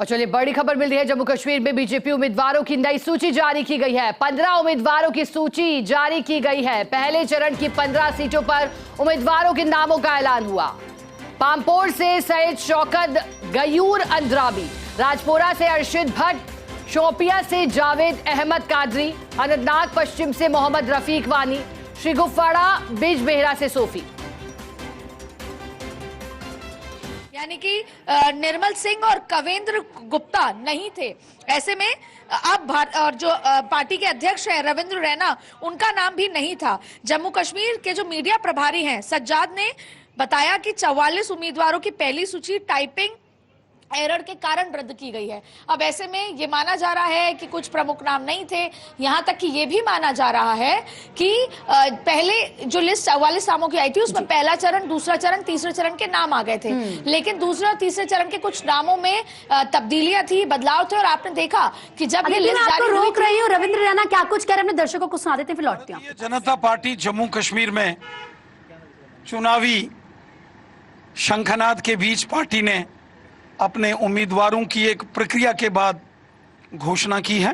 और चलिए बड़ी खबर मिल रही है। जम्मू कश्मीर में बीजेपी उम्मीदवारों की नई सूची जारी की गई है। 15 उम्मीदवारों की सूची जारी की गई है। पहले चरण की 15 सीटों पर उम्मीदवारों के नामों का ऐलान हुआ। पामपोर से सैयद शौकत गयूर अंद्राबी, राजपोरा से अरशद भट्ट, शोपिया से जावेद अहमद कादरी, अनंतनाग पश्चिम से मोहम्मद रफीक वानी, श्रीगुफवाड़ा बिजबेहरा से सोफी। यानी कि निर्मल सिंह और कवेंद्र गुप्ता नहीं थे। ऐसे में अब और जो पार्टी के अध्यक्ष हैं रविंद्र रैना, उनका नाम भी नहीं था। जम्मू कश्मीर के जो मीडिया प्रभारी हैं सज्जाद ने बताया कि 44 उम्मीदवारों की पहली सूची टाइपिंग एरर के कारण रद्द की गई है। अब ऐसे में ये माना जा रहा है कि कुछ प्रमुख नाम नहीं थे। यहां तक कि ये भी माना जा रहा है कि पहले जो लिस्ट 44 नामों की आई थी उसमें पहला चरण, दूसरा चरण, तीसरे चरण के नाम आ गए थे, लेकिन दूसरे और तीसरे चरण के कुछ नामों में तब्दीलियां थी, बदलाव थे। और आपने देखा कि जब ये लिस्ट जारी रोक रही हूँ, रविंद्र रैना क्या कुछ कह रहे हैं, अपने दर्शकों को सुना देते हैं, फिर लौटते हैं। जनता पार्टी जम्मू कश्मीर में चुनावी शंखनाद के बीच पार्टी ने अपने उम्मीदवारों की एक प्रक्रिया के बाद घोषणा की है।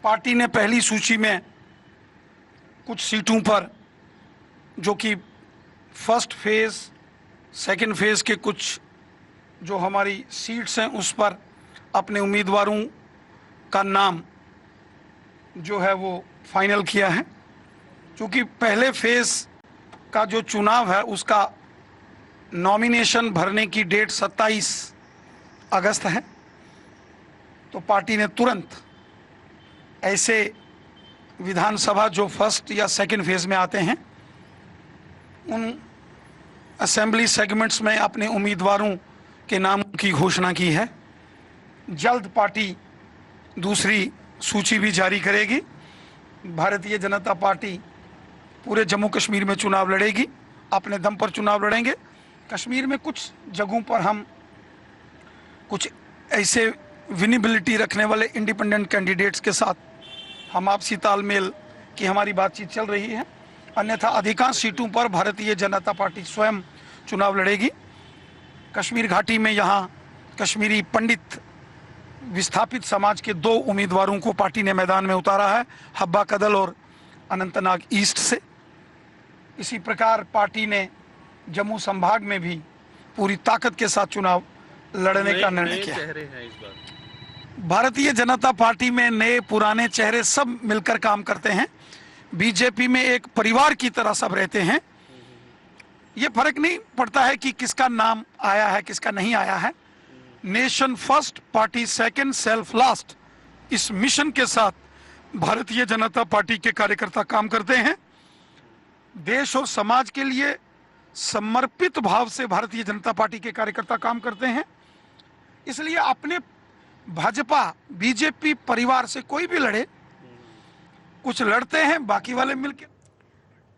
पार्टी ने पहली सूची में कुछ सीटों पर, जो कि फर्स्ट फेज, सेकंड फेज के कुछ जो हमारी सीट्स हैं, उस पर अपने उम्मीदवारों का नाम जो है वो फाइनल किया है। क्योंकि पहले फेज का जो चुनाव है उसका नॉमिनेशन भरने की डेट 27 अगस्त है, तो पार्टी ने तुरंत ऐसे विधानसभा जो फर्स्ट या सेकंड फेज में आते हैं उन असेंबली सेगमेंट्स में अपने उम्मीदवारों के नाम की घोषणा की है। जल्द पार्टी दूसरी सूची भी जारी करेगी। भारतीय जनता पार्टी पूरे जम्मू कश्मीर में चुनाव लड़ेगी, अपने दम पर चुनाव लड़ेंगे। कश्मीर में कुछ जगहों पर हम कुछ ऐसे विनिबिलिटी रखने वाले इंडिपेंडेंट कैंडिडेट्स के साथ हम आपसी तालमेल की हमारी बातचीत चल रही है। अन्यथा अधिकांश सीटों पर भारतीय जनता पार्टी स्वयं चुनाव लड़ेगी। कश्मीर घाटी में यहाँ कश्मीरी पंडित विस्थापित समाज के 2 उम्मीदवारों को पार्टी ने मैदान में उतारा है, हब्बा कदल और अनंतनाग ईस्ट से। इसी प्रकार पार्टी ने जम्मू संभाग में भी पूरी ताकत के साथ चुनाव लड़ने का निर्णय किया। भारतीय जनता पार्टी में नए पुराने चेहरे सब मिलकर काम करते हैं। बीजेपी में एक परिवार की तरह सब रहते हैं। ये फर्क नहीं पड़ता है कि किसका नाम आया है, किसका नहीं आया है। Nation first, party second, self last, इस मिशन के साथ भारतीय जनता पार्टी के कार्यकर्ता काम करते हैं। देश और समाज के लिए समर्पित भाव से भारतीय जनता पार्टी के कार्यकर्ता काम करते हैं। इसलिए अपने भाजपा बीजेपी परिवार से कोई भी लड़े, कुछ लड़ते हैं, बाकी वाले मिलकर।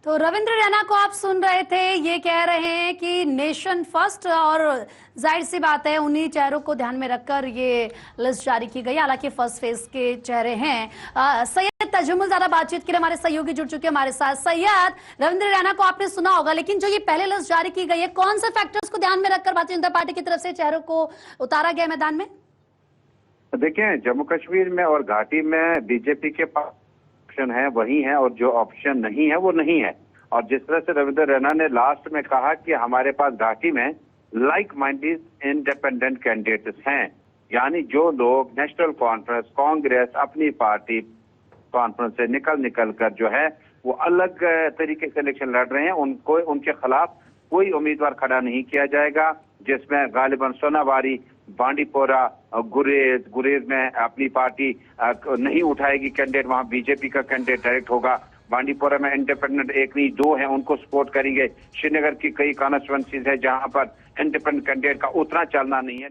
तो रविंद्र रैना को आप सुन रहे थे, ये कह रहे हैं कि नेशन फर्स्ट, और जाहिर सी बात है उन्हीं चेहरों को ध्यान में रखकर ये लिस्ट जारी की गई। हालांकि फर्स्ट फेज के चेहरे हैं। सैयद तजुमुल ज्यादा बातचीत के लिए हमारे सहयोगी जुड़ चुके हैं हमारे साथ। सैयद, रविंद्र रैना को आपने सुना होगा, लेकिन जो ये पहले लिस्ट जारी की गई है, कौन से फैक्टर्स को ध्यान में रखकर भारतीय जनता पार्टी की तरफ से चेहरों को उतारा गया मैदान में? देखिए, जम्मू कश्मीर में और घाटी में बीजेपी के पास ऑप्शन है वही है, और जो ऑप्शन नहीं है वो नहीं है। और जिस तरह से रविंद्र रैना ने लास्ट में कहा कि हमारे पास घाटी में लाइक माइंडेड इंडिपेंडेंट कैंडिडेट्स हैं, यानी जो लोग नेशनल कॉन्फ्रेंस, कांग्रेस, अपनी पार्टी कॉन्फ्रेंस से निकल कर जो है वो अलग तरीके से इलेक्शन लड़ रहे हैं, उनको उनके खिलाफ कोई उम्मीदवार खड़ा नहीं किया जाएगा। जिसमें गालिबन सोनावारी, बांडीपोरा, गुरेज में अपनी पार्टी नहीं उठाएगी कैंडिडेट, वहां बीजेपी का कैंडिडेट डायरेक्ट होगा। बांडीपोरा में इंडिपेंडेंट एक नहीं 2 हैं, उनको सपोर्ट करेंगे। श्रीनगर की कई कॉन्स्टिट्यूएंसीज है जहां पर इंडिपेंडेंट कैंडिडेट का उतना चलना नहीं है।